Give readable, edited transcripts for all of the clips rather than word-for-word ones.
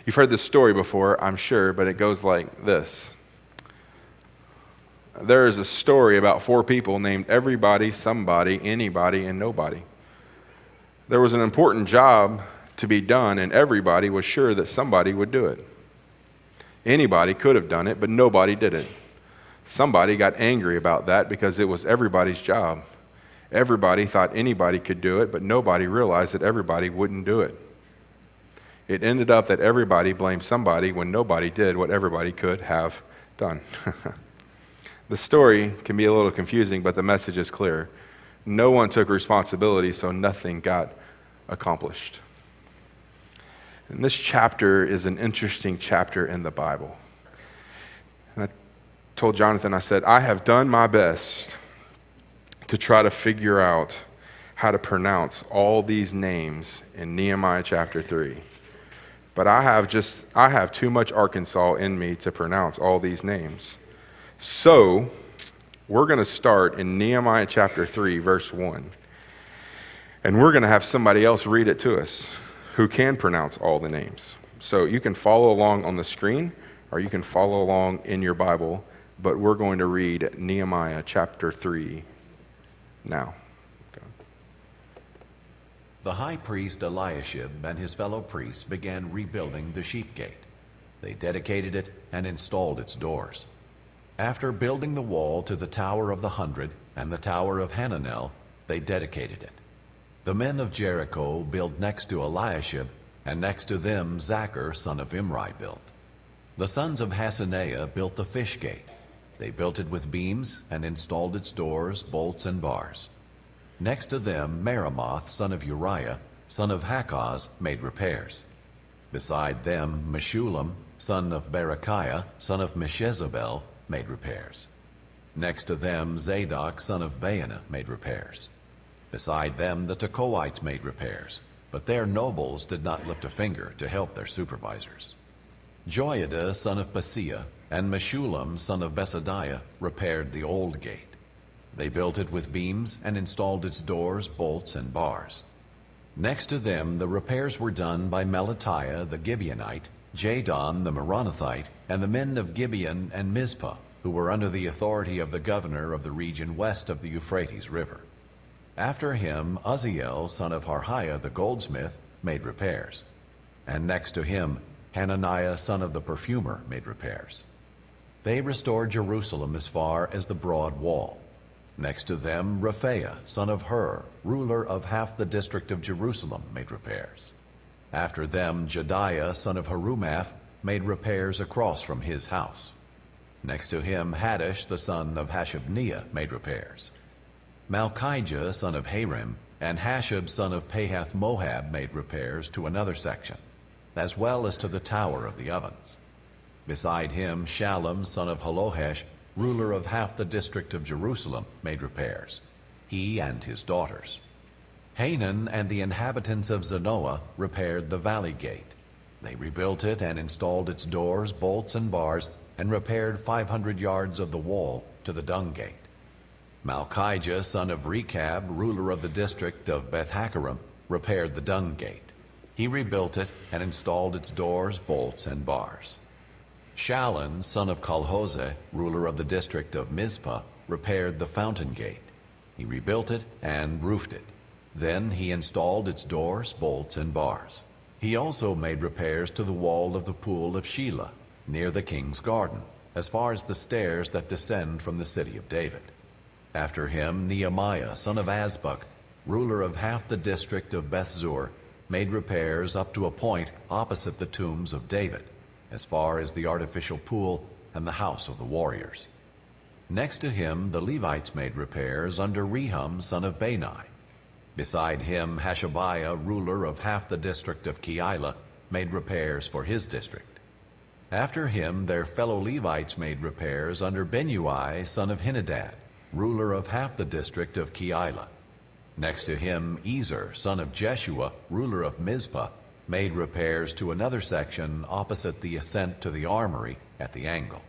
You've heard this story before, I'm sure, but it goes like this. There is a story about 4 people named everybody, somebody, anybody, and nobody. There was an important job to be done, and everybody was sure that somebody would do it. Anybody could have done it, but nobody did it. Somebody got angry about that because it was everybody's job. Everybody thought anybody could do it, but nobody realized that everybody wouldn't do it. It ended up that everybody blamed somebody when nobody did what everybody could have done. The story can be a little confusing, but the message is clear. No one took responsibility, so nothing got accomplished. And this chapter is an interesting chapter in the Bible. And I told Jonathan, I said, I have done my best to try to figure out how to pronounce all these names in Nehemiah chapter 3. But I have too much Arkansas in me to pronounce all these names. So, we're going to start in Nehemiah chapter 3, verse 1. And we're going to have somebody else read it to us who can pronounce all the names. So you can follow along on the screen, or you can follow along in your Bible, but we're going to read Nehemiah chapter 3 now. Okay. The high priest Eliashib and his fellow priests began rebuilding the sheep gate. They dedicated it and installed its doors. After building the wall to the Tower of the 100 and the Tower of Hananel, they dedicated it. The men of Jericho built next to Eliashib, and next to them Zachar son of Imri built. The sons of Hasaneah built the fish gate. They built it with beams and installed its doors, bolts, and bars. Next to them Meremoth son of Uriah, son of Hakkoz, made repairs. Beside them Meshullam son of Berechiah, son of Meshezabel, made repairs. Next to them Zadok son of Baana made repairs. Beside them the Tekoites made repairs, but their nobles did not lift a finger to help their supervisors. Joiada son of Paseah and Meshullam son of Besadiah repaired the old gate. They built it with beams and installed its doors, bolts, and bars. Next to them the repairs were done by Melatiah the Gibeonite, Jadon the Meronothite, and the men of Gibeon and Mizpah, who were under the authority of the governor of the region west of the Euphrates River. After him Uzziel son of Harhiah the goldsmith made repairs, and next to him Hananiah son of the perfumer made repairs. They restored Jerusalem as far as the broad wall. Next to them Rephaiah son of Hur, ruler of half the district of Jerusalem, made repairs. After them Jediah son of Harumath made repairs across from his house. Next to him Haddish the son of Hashabniah made repairs. Malchijah son of Harim and Hashab son of Pahath-Moab made repairs to another section, as well as to the tower of the ovens. Beside him Shallum son of Halohesh, ruler of half the district of Jerusalem, made repairs, he and his daughters. Hanan and the inhabitants of Zanoah repaired the valley gate. They rebuilt it and installed its doors, bolts, and bars, and repaired 500 yards of the wall to the dung gate. Malchijah son of Rechab, ruler of the district of Beth-Haccherem, repaired the dung gate. He rebuilt it and installed its doors, bolts, and bars. Shallun son of Colhose, ruler of the district of Mizpah, repaired the fountain gate. He rebuilt it and roofed it. Then he installed its doors, bolts, and bars. He also made repairs to the wall of the pool of Shelah, near the king's garden, as far as the stairs that descend from the city of David. After him Nehemiah son of Azbuk, ruler of half the district of Bethzur, made repairs up to a point opposite the tombs of David, as far as the artificial pool and the house of the warriors. Next to him the Levites made repairs under Rehum son of Bani. Beside him Hashabiah, ruler of half the district of Keilah, made repairs for his district. After him their fellow Levites made repairs under Benui son of Henadad, ruler of half the district of Keilah. Next to him Ezer son of Jeshua, ruler of Mizpah, made repairs to another section opposite the ascent to the armory at the angle.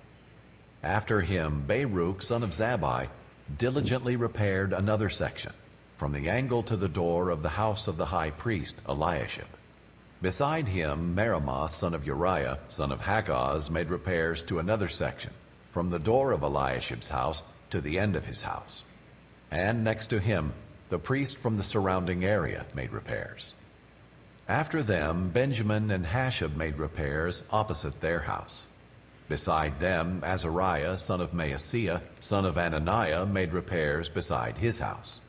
After him Baruch son of Zabbai diligently repaired another section, from the angle to the door of the house of the high priest Eliashib. Beside him, Meremoth, son of Uriah, son of Hakkoz, made repairs to another section, from the door of Eliashib's house to the end of his house. And next to him, the priest from the surrounding area made repairs. After them, Benjamin and Hashab made repairs opposite their house. Beside them, Azariah, son of Maaseiah, son of Ananiah, made repairs beside his house.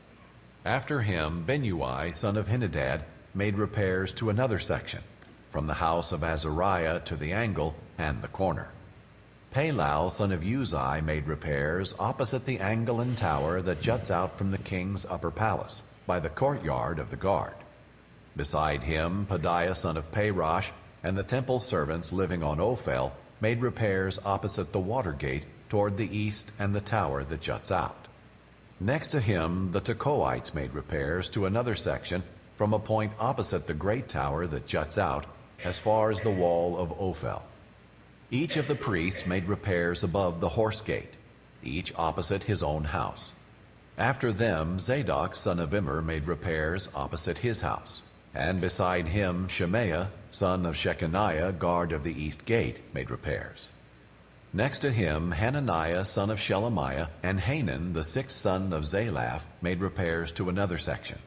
After him, Benui, son of Henadad, made repairs to another section, from the house of Azariah to the angle and the corner. Palal, son of Uzai, made repairs opposite the angle and tower that juts out from the king's upper palace, by the courtyard of the guard. Beside him, Pedaiah, son of Parosh, and the temple servants living on Ophel, made repairs opposite the water gate toward the east and the tower that juts out. Next to him, the Tekoites made repairs to another section from a point opposite the great tower that juts out as far as the wall of Ophel. Each of the priests made repairs above the horse gate, each opposite his own house. After them, Zadok, son of Immer, made repairs opposite his house. And beside him, Shemaiah, son of Shechaniah, guard of the east gate, made repairs. Next to him, Hananiah, son of Shelemiah, and Hanan, the sixth son of Zalaph, made repairs to another section.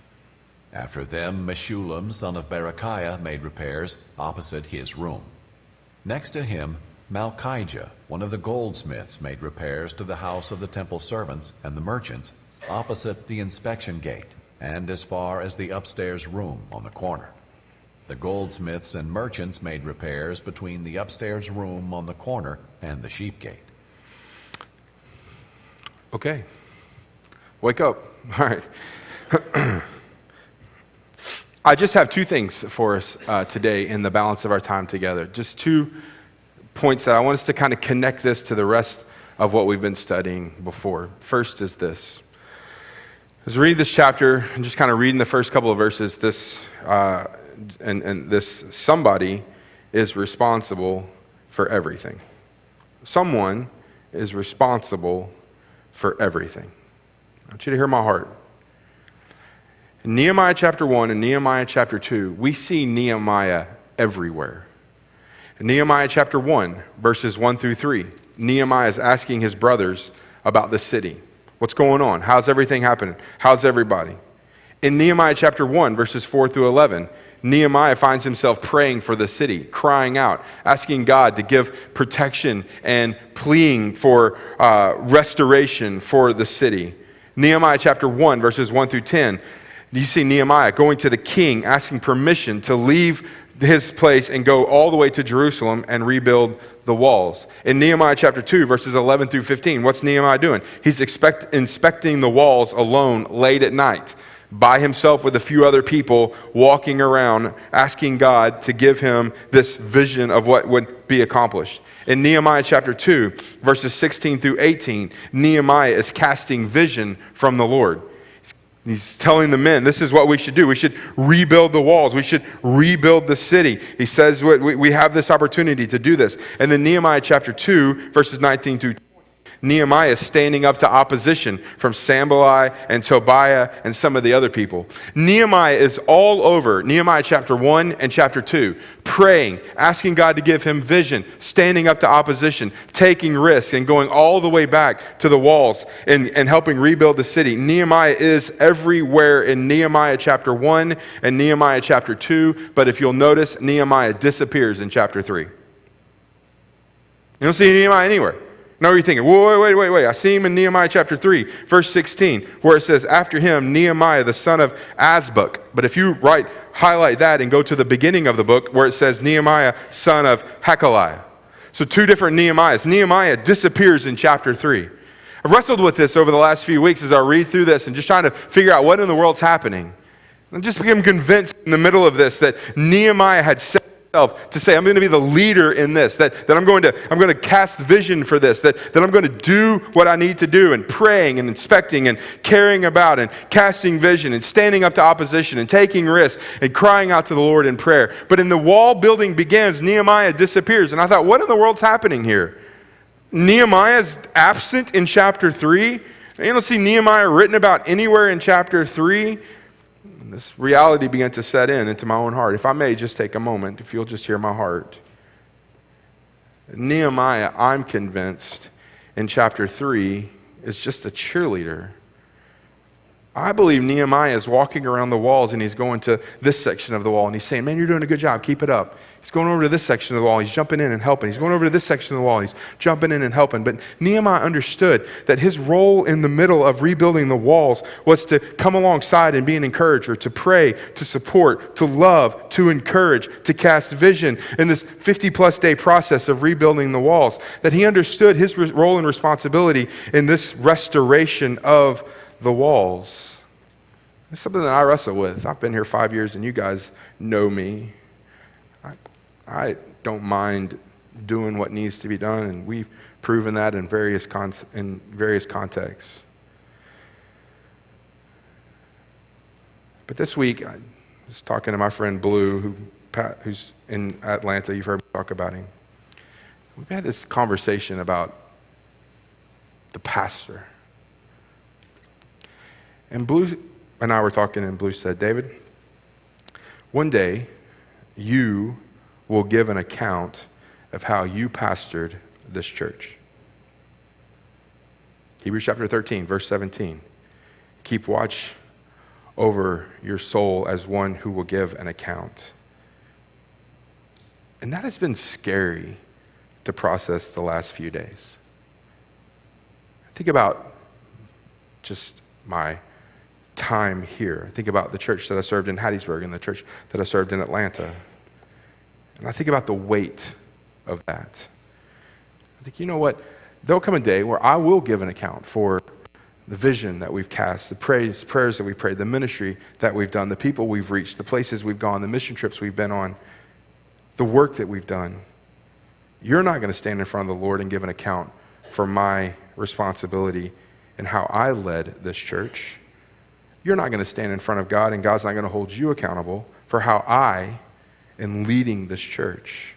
After them, Meshullam, son of Berechiah, made repairs opposite his room. Next to him, Malchijah, one of the goldsmiths, made repairs to the house of the temple servants and the merchants, opposite the inspection gate, and as far as the upstairs room on the corner. The goldsmiths and merchants made repairs between the upstairs room on the corner and the sheep gate. Okay. Wake up. All right. I just have two things for us today in the balance of our time together. Just 2 points that I want us to kind of connect this to the rest of what we've been studying before. First is this. As we read this chapter and just kind of reading the first couple of verses, this somebody is responsible for everything. Someone is responsible for everything. I want you to hear my heart. In Nehemiah chapter 1 and Nehemiah chapter 2, we see Nehemiah everywhere. In Nehemiah chapter 1, verses 1 through 3, Nehemiah is asking his brothers about the city. What's going on? How's everything happening? How's everybody? In Nehemiah chapter 1, verses 4 through 11, Nehemiah finds himself praying for the city, crying out, asking God to give protection and pleading for restoration for the city. Nehemiah chapter 1, verses 1 through 10, you see Nehemiah going to the king, asking permission to leave his place and go all the way to Jerusalem and rebuild the walls. In Nehemiah chapter 2, verses 11 through 15, what's Nehemiah doing? He's inspecting the walls alone late at night, by himself with a few other people, walking around, asking God to give him this vision of what would be accomplished. In Nehemiah chapter 2, verses 16 through 18, Nehemiah is casting vision from the Lord. He's telling the men, this is what we should do. We should rebuild the walls. We should rebuild the city. He says we have this opportunity to do this. And then Nehemiah chapter 2, verses 19 through 20, Nehemiah is standing up to opposition from Sanballat and Tobiah and some of the other people. Nehemiah is all over Nehemiah chapter 1 and chapter 2, praying, asking God to give him vision, standing up to opposition, taking risks, and going all the way back to the walls and helping rebuild the city. Nehemiah is everywhere in Nehemiah chapter 1 and Nehemiah chapter 2, but if you'll notice, Nehemiah disappears in chapter 3. You don't see Nehemiah anywhere. Now you're thinking, wait. I see him in Nehemiah chapter 3, verse 16, where it says, after him, Nehemiah, the son of Azbuk. But if you highlight that and go to the beginning of the book where it says Nehemiah, son of Hakaliah. So 2 different Nehemiahs. Nehemiah disappears in chapter 3. I've wrestled with this over the last few weeks as I read through this and just trying to figure out what in the world's happening. I just became convinced in the middle of this that Nehemiah had set to say, I'm going to be the leader in this, that I'm going to cast vision for this, that I'm going to do what I need to do, and praying and inspecting and caring about and casting vision and standing up to opposition and taking risks and crying out to the Lord in prayer. But in the wall building begins, Nehemiah disappears. And I thought, what in the world's happening here? Nehemiah's absent in chapter 3. You don't see Nehemiah written about anywhere in chapter 3. And this reality began to set into my own heart. If I may just take a moment, if you'll just hear my heart. Nehemiah, I'm convinced, in chapter 3, is just a cheerleader. I believe Nehemiah is walking around the walls and he's going to this section of the wall and he's saying, man, you're doing a good job, keep it up. He's going over to this section of the wall, he's jumping in and helping. He's going over to this section of the wall, he's jumping in and helping. But Nehemiah understood that his role in the middle of rebuilding the walls was to come alongside and be an encourager, to pray, to support, to love, to encourage, to cast vision in this 50-plus day process of rebuilding the walls. That he understood his role and responsibility in this restoration of the walls. It's something that I wrestle with. I've been here 5 years and you guys know me. I don't mind doing what needs to be done, and we've proven that in various contexts. But this week, I was talking to my friend Blue, who's in Atlanta. You've heard me talk about him. We've had this conversation about the pastor. And Blue and I were talking, and Blue said, David, one day you will give an account of how you pastored this church. Hebrews chapter 13, verse 17. Keep watch over your soul as one who will give an account. And that has been scary to process the last few days. Think about just my time here. Think about the church that I served in Hattiesburg and the church that I served in Atlanta. And I think about the weight of that. I think, you know what? There'll come a day where I will give an account for the vision that we've cast, the prayers that we prayed, the ministry that we've done, the people we've reached, the places we've gone, the mission trips we've been on, the work that we've done. You're not going to stand in front of the Lord and give an account for my responsibility and how I led this church. You're not going to stand in front of God, and God's not going to hold you accountable for how I am leading this church.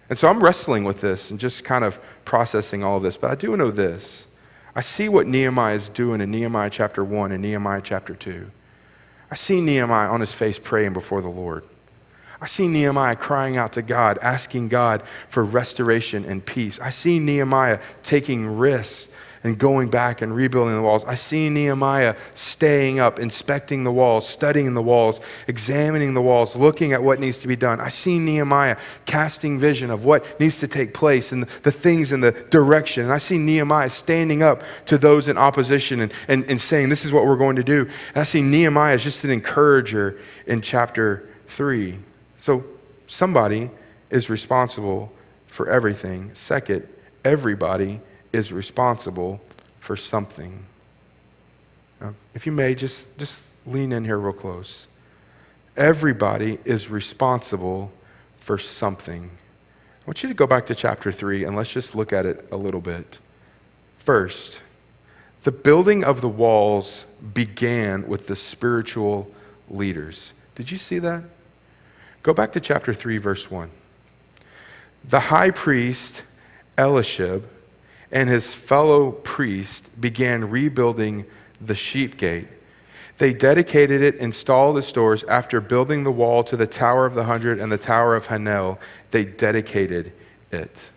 And so I'm wrestling with this and just kind of processing all of this. But I do know this. I see what Nehemiah is doing in Nehemiah chapter 1 and Nehemiah chapter 2. I see Nehemiah on his face praying before the Lord. I see Nehemiah crying out to God, asking God for restoration and peace. I see Nehemiah taking risks and going back and rebuilding the walls. I see Nehemiah staying up, inspecting the walls, studying the walls, examining the walls, looking at what needs to be done. I see Nehemiah casting vision of what needs to take place and the things in the direction. And I see Nehemiah standing up to those in opposition and saying, this is what we're going to do. And I see Nehemiah as just an encourager in chapter 3. So somebody is responsible for everything. Second, everybody is responsible for something. Now, if you may, just lean in here real close. Everybody is responsible for something. I want you to go back to chapter 3 and let's just look at it a little bit. First, the building of the walls began with the spiritual leaders. Did you see that? Go back to chapter 3, verse 1. The high priest, Eliashib, and his fellow priest began rebuilding the sheep gate. They dedicated it, installed its doors. After building the wall to the Tower of the 100 and the Tower of Hanel, they dedicated it.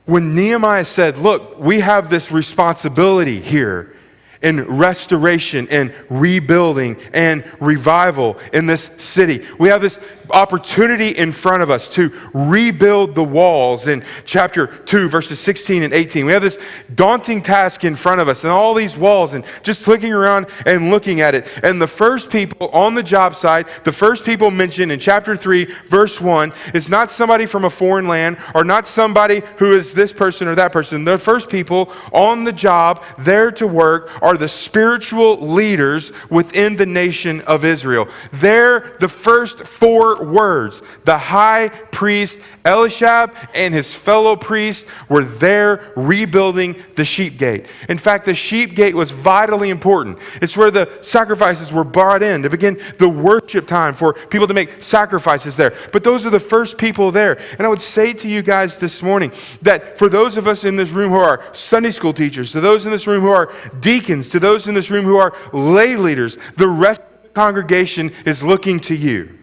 When Nehemiah said, look, we have this responsibility here in restoration and rebuilding and revival in this city. We have this opportunity in front of us to rebuild the walls in chapter 2, verses 16 and 18. We have this daunting task in front of us and all these walls and just looking around and looking at it. And the first people on the job site, the first people mentioned in chapter 3, verse 1, is not somebody from a foreign land or not somebody who is this person or that person. The first people on the job there to work are the spiritual leaders within the nation of Israel. They're the first 4 her words, the high priest Eliashib and his fellow priests were there rebuilding the sheep gate. In fact, the sheep gate was vitally important. It's where the sacrifices were brought in to begin the worship time for people to make sacrifices there. But those are the first people there. And I would say to you guys this morning that for those of us in this room who are Sunday school teachers, to those in this room who are deacons, to those in this room who are lay leaders, the rest of the congregation is looking to you.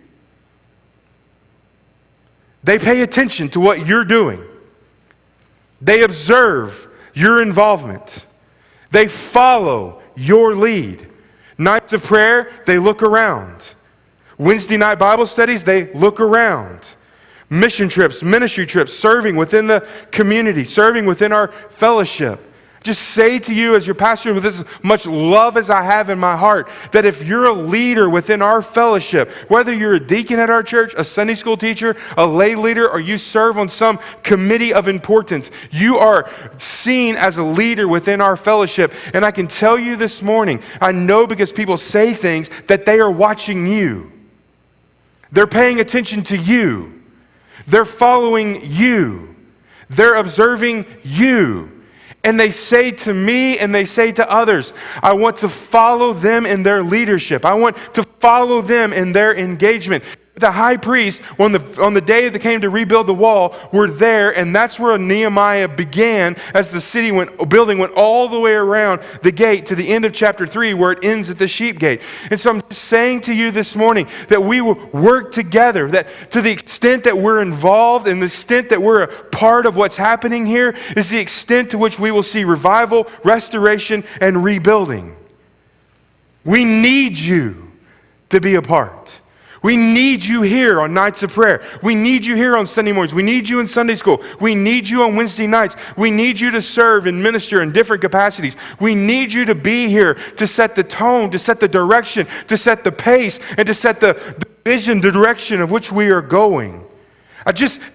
They pay attention to what you're doing. They observe your involvement. They follow your lead. Nights of prayer, they look around. Wednesday night Bible studies, they look around. Mission trips, ministry trips, serving within the community, serving within our fellowship. Just say to you as your pastor with as much love as I have in my heart, that if you're a leader within our fellowship, whether you're a deacon at our church, a Sunday school teacher, a lay leader, or you serve on some committee of importance, you are seen as a leader within our fellowship. And I can tell you this morning, I know because people say things, that they are watching you. They're paying attention to you. They're following you. They're observing you. And they say to me and they say to others, I want to follow them in their leadership. I want to follow them in their engagement. The high priest, on the day they came to rebuild the wall, were there, and that's where Nehemiah began as the building went all the way around the gate to the end of chapter 3, where it ends at the sheep gate. And so I'm just saying to you this morning that we will work together, that to the extent that we're involved and the extent that we're a part of what's happening here is the extent to which we will see revival, restoration, and rebuilding. We need you to be a part. We need you here on nights of prayer. We need you here on Sunday mornings. We need you in Sunday school. We need you on Wednesday nights. We need you to serve and minister in different capacities. We need you to be here to set the tone, to set the direction, to set the pace, and to set the vision, the direction of which we are going.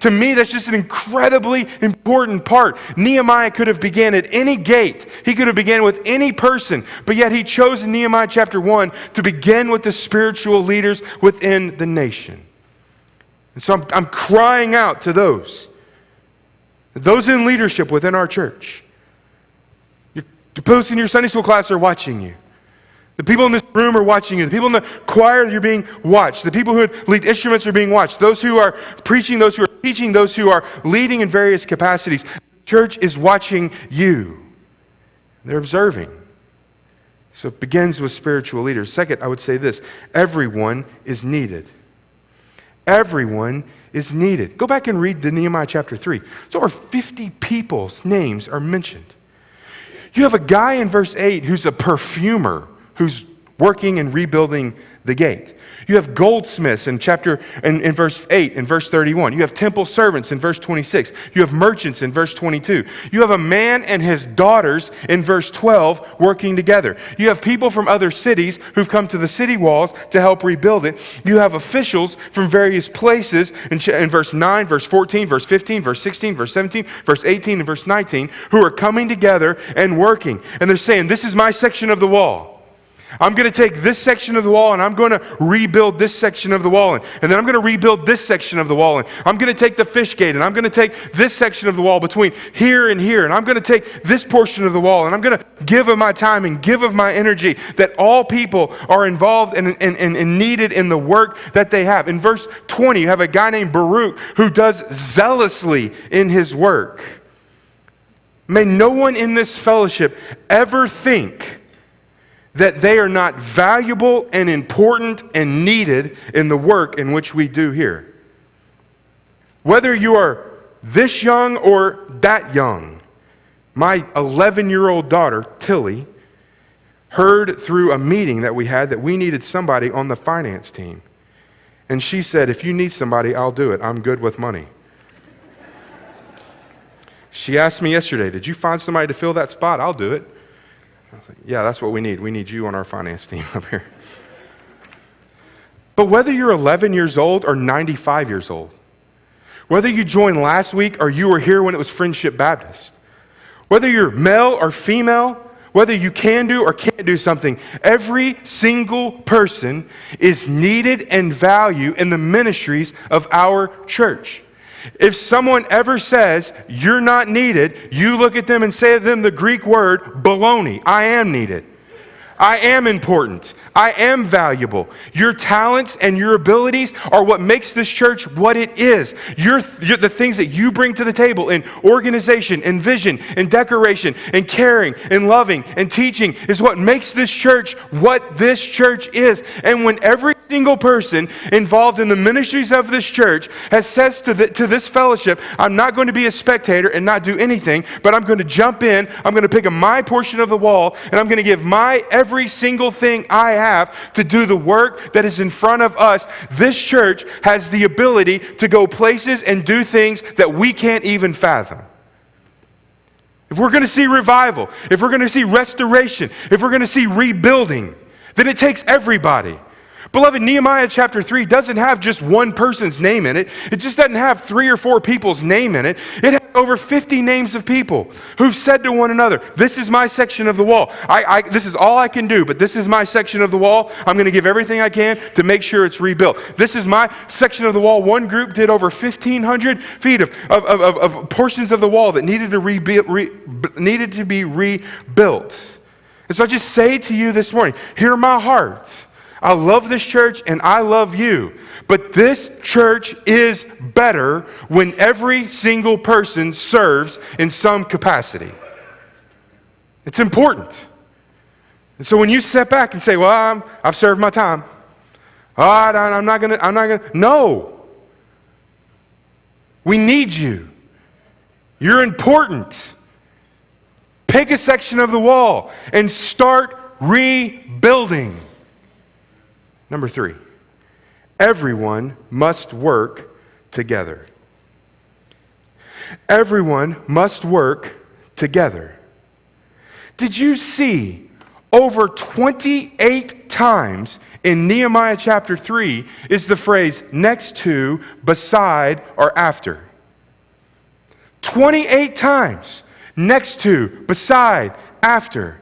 To me, that's just an incredibly important part. Nehemiah could have began at any gate. He could have began with any person, but yet he chose in Nehemiah chapter 1 to begin with the spiritual leaders within the nation. And so I'm crying out to those in leadership within our church. Your posts in your Sunday school class are watching you. The people in this room are watching you. The people in the choir, you're being watched. The people who lead instruments are being watched. Those who are preaching, those who are teaching, those who are leading in various capacities. The church is watching you. They're observing. So it begins with spiritual leaders. Second, I would say this. Everyone is needed. Everyone is needed. Go back and read the Nehemiah chapter 3. So over 50 people's names are mentioned. You have a guy in verse 8 who's a perfumer, who's working and rebuilding the gate. You have goldsmiths in verse 8 and verse 31. You have temple servants in verse 26. You have merchants in verse 22. You have a man and his daughters in verse 12 working together. You have people from other cities who've come to the city walls to help rebuild it. You have officials from various places in verse 9, verse 14, verse 15, verse 16, verse 17, verse 18, and verse 19 who are coming together and working. And they're saying, this is my section of the wall. I'm going to take this section of the wall and I'm going to rebuild this section of the wall. And then I'm going to rebuild this section of the wall. And I'm going to take the fish gate and I'm going to take this section of the wall between here and here. And I'm going to take this portion of the wall and I'm going to give of my time and give of my energy, that all people are involved and needed in the work that they have. In verse 20, you have a guy named Baruch who does zealously in his work. May no one in this fellowship ever think that they are not valuable and important and needed in the work in which we do here. Whether you are this young or that young, my 11-year-old daughter, Tilly, heard through a meeting that we had that we needed somebody on the finance team. And she said, if you need somebody, I'll do it. I'm good with money. She asked me yesterday, did you find somebody to fill that spot? I'll do it. I was like, yeah, that's what we need. We need you on our finance team up here. But whether you're 11 years old or 95 years old, whether you joined last week or you were here when it was Friendship Baptist, whether you're male or female, whether you can do or can't do something, every single person is needed and valued in the ministries of our church. If someone ever says you're not needed, you look at them and say to them the Greek word baloney. I am needed. I am important. I am valuable. Your talents and your abilities are what makes this church what it is. The things that you bring to the table in organization, in vision, in decoration, in caring, in loving, and teaching is what makes this church what this church is. And when every single person involved in the ministries of this church has says to this fellowship, I'm not going to be a spectator and not do anything, but I'm going to jump in, I'm going to pick up my portion of the wall, and I'm going to give my every single thing I have to do the work that is in front of us. This church has the ability to go places and do things that we can't even fathom. If we're going to see revival, if we're going to see restoration, if we're going to see rebuilding, then it takes everybody. Beloved, Nehemiah chapter 3 doesn't have just one person's name in it. It just doesn't have 3 or 4 people's name in it. It has over 50 names of people who've said to one another, this is my section of the wall. This is all I can do, but this is my section of the wall. I'm going to give everything I can to make sure it's rebuilt. This is my section of the wall. One group did over 1,500 feet of portions of the wall that needed to be rebuilt. And so I just say to you this morning, hear my heart. I love this church and I love you, but this church is better when every single person serves in some capacity. It's important. And so when you step back and say, well, I've served my time. I'm not gonna. No. We need you. You're important. Pick a section of the wall and start rebuilding. Number 3, everyone must work together. Everyone must work together. Did you see over 28 times in Nehemiah chapter 3 is the phrase next to, beside, or after? 28 times. Next to, beside, after.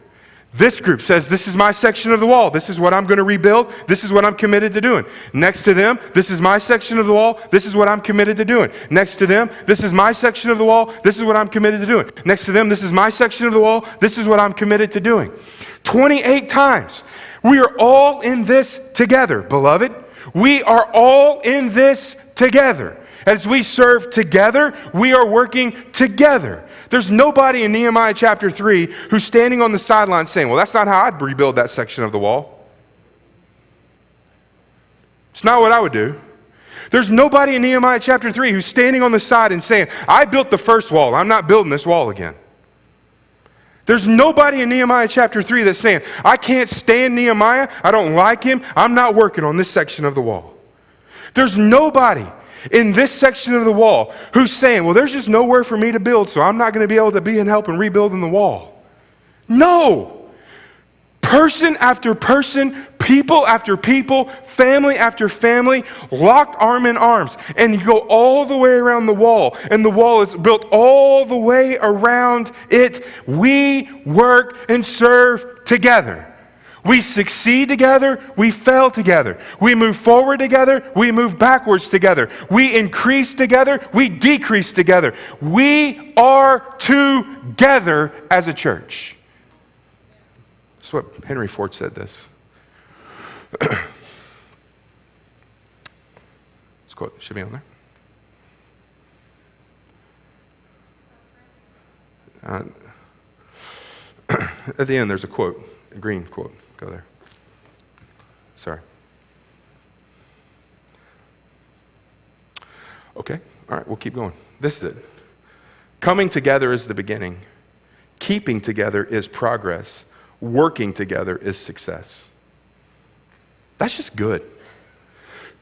This group says, this is my section of the wall. This is what I'm going to rebuild. This is what I'm committed to doing. Next to them, this is my section of the wall. This is what I'm committed to doing. Next to them, this is my section of the wall. This is what I'm committed to doing. Next to them, this is my section of the wall. This is what I'm committed to doing. 28 times. We are all in this together, beloved. We are all in this together. As we serve together, we are working together. There's nobody in Nehemiah chapter 3 who's standing on the sidelines saying, well, that's not how I'd rebuild that section of the wall. It's not what I would do. There's nobody in Nehemiah chapter 3 who's standing on the side and saying, I built the first wall. I'm not building this wall again. There's nobody in Nehemiah chapter 3 that's saying, I can't stand Nehemiah. I don't like him. I'm not working on this section of the wall. There's nobody in this section of the wall who's saying, well, there's just nowhere for me to build, so I'm not going to be able to be in help in rebuilding the wall. No. Person after person, people after people, family after family, locked arm in arms. And you go all the way around the wall, and the wall is built all the way around it. We work and serve together. We succeed together, we fail together. We move forward together, we move backwards together. We increase together, we decrease together. We are together as a church. That's what Henry Ford said this. This quote should be on there. At the end, there's a quote, a green quote. Go there. Sorry. Okay. All right, we'll keep going. This is it. Coming together is the beginning. Keeping together is progress. Working together is success. That's just good.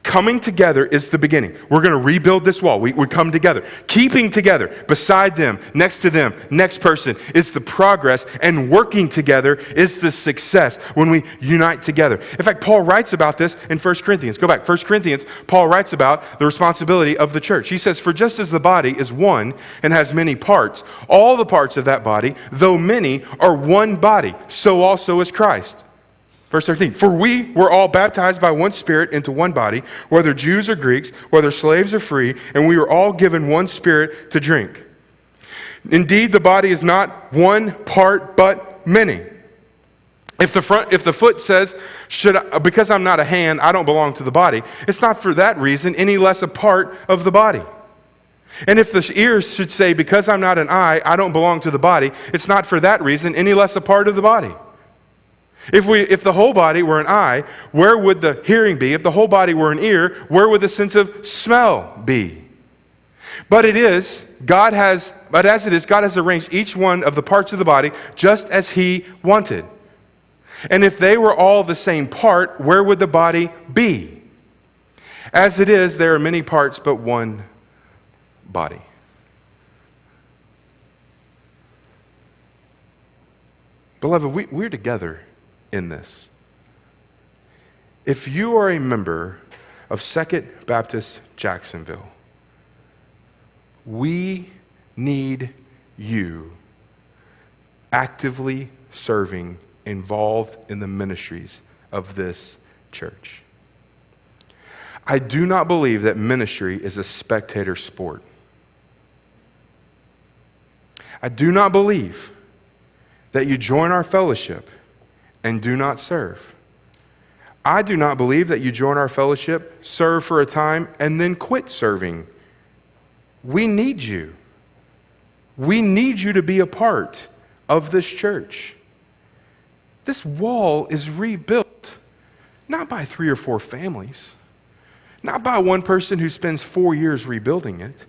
Coming together is the beginning. We're going to rebuild this wall. We come together. Keeping together, beside them, next to them, next person, is the progress, and working together is the success when we unite together. In fact, Paul writes about this in 1 Corinthians. Go back. 1 Corinthians, Paul writes about the responsibility of the church. He says, "For just as the body is one and has many parts, all the parts of that body, though many, are one body, so also is Christ." Verse 13, "For we were all baptized by one Spirit into one body, whether Jews or Greeks, whether slaves or free, and we were all given one Spirit to drink. Indeed, the body is not one part, but many. If the foot says, because I'm not a hand, I don't belong to the body, it's not for that reason any less a part of the body. And if the ears should say, because I'm not an eye, I don't belong to the body, it's not for that reason any less a part of the body. If the whole body were an eye, where would the hearing be? If the whole body were an ear, where would the sense of smell be? But as it is, God has arranged each one of the parts of the body just as He wanted. And if they were all the same part, where would the body be? As it is, there are many parts, but one body." Beloved, we're together in this. If you are a member of 2nd Baptist Jacksonville, we need you actively serving, involved in the ministries of this church. I do not believe that ministry is a spectator sport. I do not believe that you join our fellowship and do not serve. I do not believe that you join our fellowship, serve for a time, and then quit serving. We need you. We need you to be a part of this church. This wall is rebuilt, not by 3 or 4 families, not by one person who spends 4 years rebuilding it.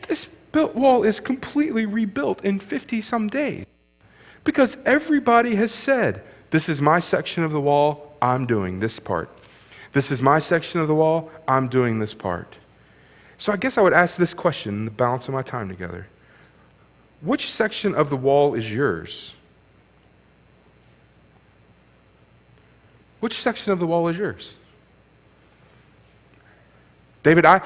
This wall is completely rebuilt in 50-some days because everybody has said, "This is my section of the wall, I'm doing this part. This is my section of the wall, I'm doing this part." So I guess I would ask this question in the balance of my time together. Which section of the wall is yours? Which section of the wall is yours? David, I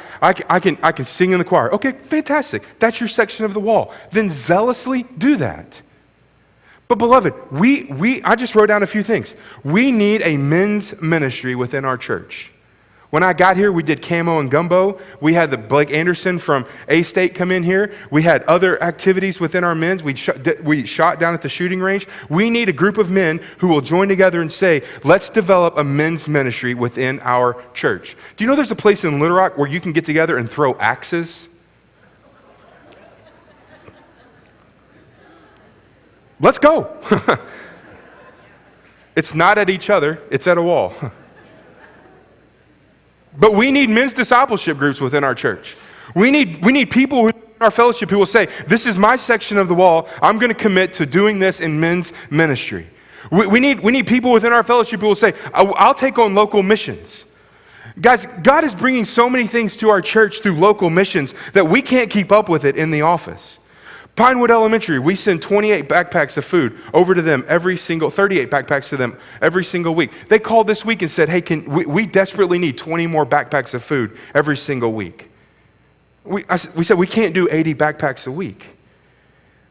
can sing in the choir. Okay, fantastic. That's your section of the wall. Then zealously do that. But beloved, I just wrote down a few things. We need a men's ministry within our church. When I got here, we did camo and gumbo. We had the Blake Anderson from A-State come in here. We had other activities within our men's. We shot down at the shooting range. We need a group of men who will join together and say, let's develop a men's ministry within our church. Do you know there's a place in Little Rock where you can get together and throw axes? Let's go. It's not at each other, it's at a wall. But we need men's discipleship groups within our church. We need people in our fellowship who will say, this is my section of the wall, I'm going to commit to doing this in men's ministry. We need people within our fellowship who will say, I'll take on local missions. Guys, God is bringing so many things to our church through local missions that we can't keep up with it in the office. Pinewood Elementary, we send 28 backpacks of food over to them 38 backpacks to them every single week. They called this week and said, hey, we desperately need 20 more backpacks of food every single week. We said, we can't do 80 backpacks a week.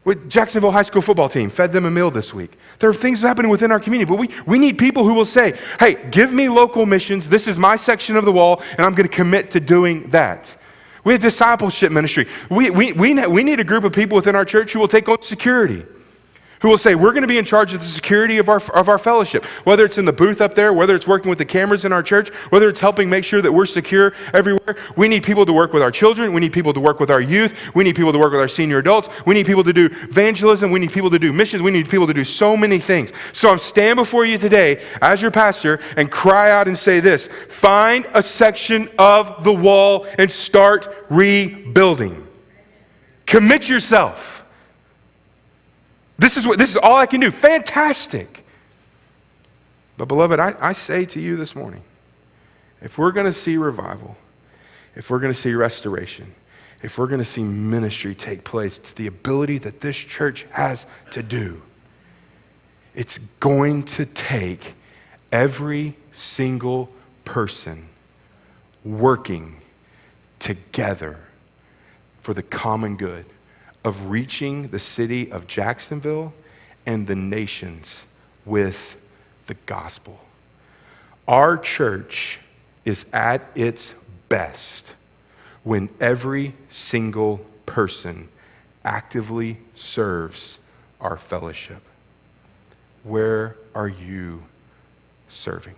With Jacksonville High School football team, fed them a meal this week. There are things happening within our community, but we need people who will say, hey, give me local missions, this is my section of the wall, and I'm going to commit to doing that. We have discipleship ministry. We need a group of people within our church who will take on security, who will say, we're going to be in charge of the security of our fellowship, whether it's in the booth up there, whether it's working with the cameras in our church, whether it's helping make sure that we're secure everywhere. We need people to work with our children. We need people to work with our youth. We need people to work with our senior adults. We need people to do evangelism. We need people to do missions. We need people to do so many things. So I'm stand before you today as your pastor and cry out and say this: find a section of the wall and start rebuilding. Commit yourself. This is all I can do. Fantastic. But beloved, I say to you this morning, If we're going to see revival, if we're going to see restoration, if we're going to see ministry take place to the ability that this church has to do, it's going to take every single person working together for the common good of reaching the city of Jacksonville and the nations with the gospel. Our church is at its best when every single person actively serves our fellowship. Where are you serving?